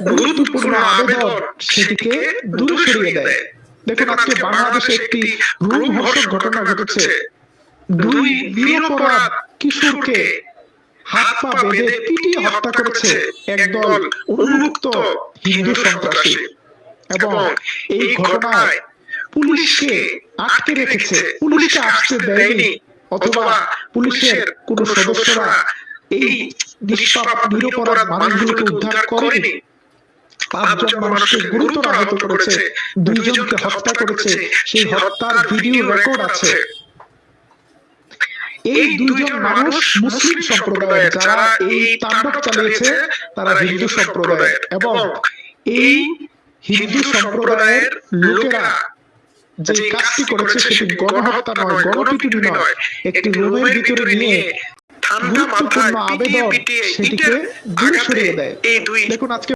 গুরুত্বপূর্ণ আবেদন সেটিকে দূরে সরিয়ে দেয়। দেখুন আজকে বাংলাদেশে একটি রোমহর্ষক ঘটনা ঘটেছে। দুই নিরপরাধ কিশোরকে হাত পা বেঁধে পিটিয়ে হত্যা করেছে একদল উন্মুক্ত হিন্দু সন্ত্রাসী, এবং এই ঘটনায় পুলিশকে আটকে রেখেছে, পুলিশকে আসতে দেয়নি, অথবা পুলিশের কোন সদস্যরা এই নিষ্পাপ নিরপরাধ মানুষগুলোকে উদ্ধার করেনি। 5 জন মানুষকে গুরুতর আহত করেছে, 2 জনকে হত্যা করেছে, সেই হত্যার ভিডিও রেকর্ড আছে। এই 2 জন মানুষ মুসলিম সম্প্রদায়ের, যারা এই তাণ্ডব চালিয়েছে তারা হিন্দু সম্প্রদায়ের, এবং এই হিন্দু সম্প্রদায়ের লোকেরা যে কাজটি করেছে সেটি গণহত্যা নয়, গণপিটুনি নয়, একটি রুমের ভিতরে নিয়ে গুরুত্বপূর্ণ আবেদন সেটিকে দূরে সরিয়ে দেয়। দেখুন আজকে